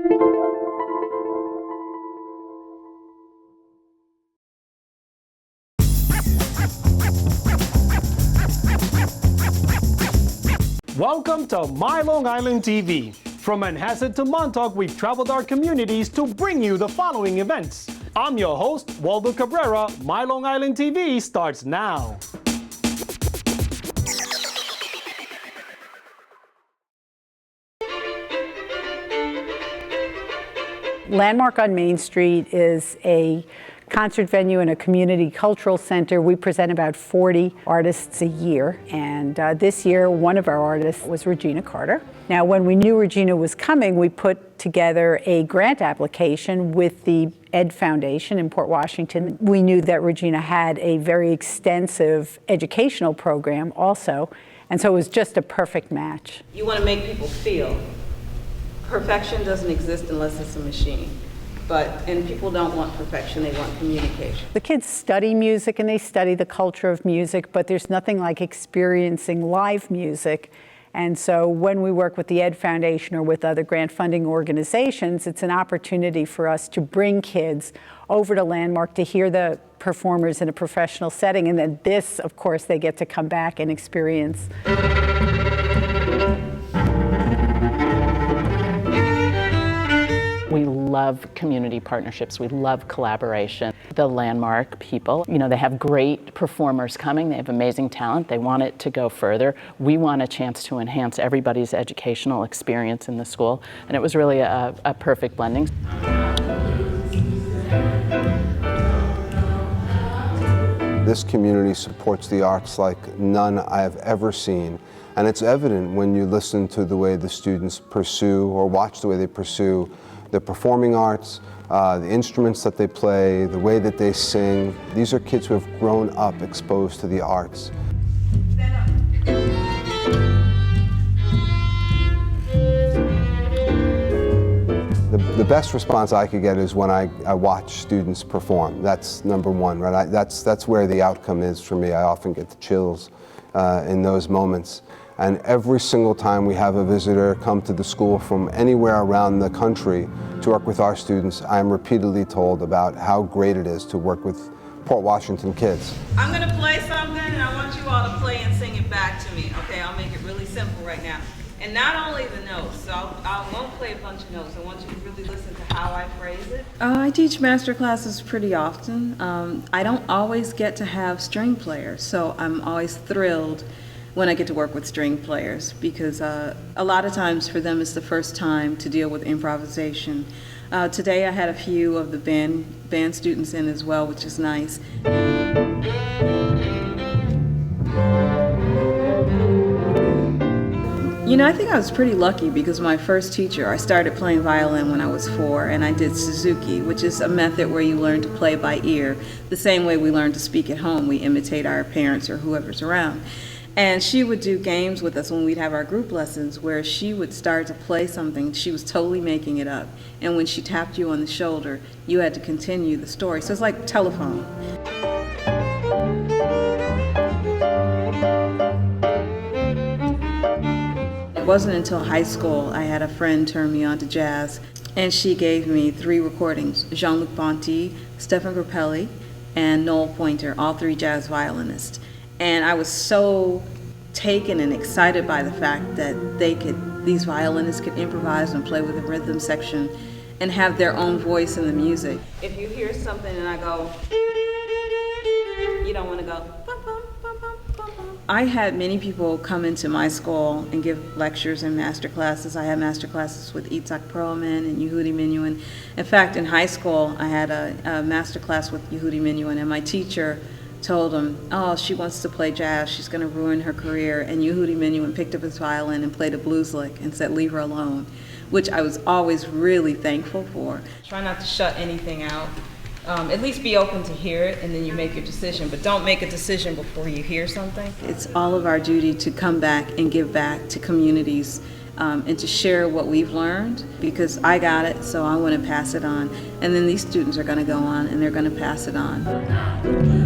Welcome to MyLITV. From Manhasset to Montauk, we've traveled our communities to bring you the following events. I'm your host, Waldo Cabrera. MyLITV starts now. Landmark on Main Street is a concert venue and a community cultural center. We present about 40 artists a year, and this year one of our artists was Regina Carter. Now, when we knew Regina was coming, we put together a grant application with the Ed Foundation in Port Washington. We knew that Regina had a very extensive educational program also, and so it was just a perfect match. You want to make people feel. Perfection doesn't exist unless it's a machine. And people don't want perfection, they want communication. The kids study music and they study the culture of music, but there's nothing like experiencing live music. And so when we work with the Ed Foundation or with other grant funding organizations, it's an opportunity for us to bring kids over to Landmark to hear the performers in a professional setting. And then this, of course, they get to come back and experience. We love community partnerships. We love collaboration. The Landmark people, they have great performers coming. They have amazing talent. They want it to go further. We want a chance to enhance everybody's educational experience in the school. And it was really a perfect blending. This community supports the arts like none I have ever seen. And it's evident when you listen to the way the students pursue or watch the way they pursue the performing arts, the instruments that they play, the way that they sing. These are kids who have grown up exposed to the arts. The best response I could get is when I watch students perform. That's number one, right? That's where the outcome is for me. I often get the chills in those moments. And every single time we have a visitor come to the school from anywhere around the country to work with our students, I am repeatedly told about how great it is to work with Port Washington kids. I'm going to play something and I want you all to play and sing it back to me. Okay, I'll make it really simple right now. And not only the notes, so I won't play a bunch of notes. I want you to really listen to how I phrase it. I teach master classes pretty often. I don't always get to have string players, so I'm always thrilled when I get to work with string players, because a lot of times for them it's the first time to deal with improvisation. Today I had a few of the band students in as well, which is nice. I think I was pretty lucky because my first teacher, I started playing violin when I was 4, and I did Suzuki, which is a method where you learn to play by ear. The same way we learn to speak at home, we imitate our parents or whoever's around. And she would do games with us when we'd have our group lessons where she would start to play something. She was totally making it up. And when she tapped you on the shoulder, you had to continue the story. So it's like telephone. It wasn't until high school I had a friend turn me on to jazz, and she gave me 3 recordings: Jean-Luc Ponty, Stefan Grappelli, and Noel Pointer, all 3 jazz violinists. And I was so taken and excited by the fact that these violinists could improvise and play with the rhythm section and have their own voice in the music. If you hear something and I go, you don't want to go, bum, bum, bum, bum, bum, bum. I had many people come into my school and give lectures and master classes. I had master classes with Itzhak Perlman and Yehudi Menuhin. In fact, in high school, I had a master class with Yehudi Menuhin, and my teacher told him, oh, she wants to play jazz, she's going to ruin her career. And Yehudi Menuhin picked up his violin and played a blues lick and said, leave her alone, which I was always really thankful for. Try not to shut anything out. At least be open to hear it, and then you make your decision, but don't make a decision before you hear something. It's all of our duty to come back and give back to communities and to share what we've learned, because I got it, so I want to pass it on. And then these students are going to go on and they're going to pass it on.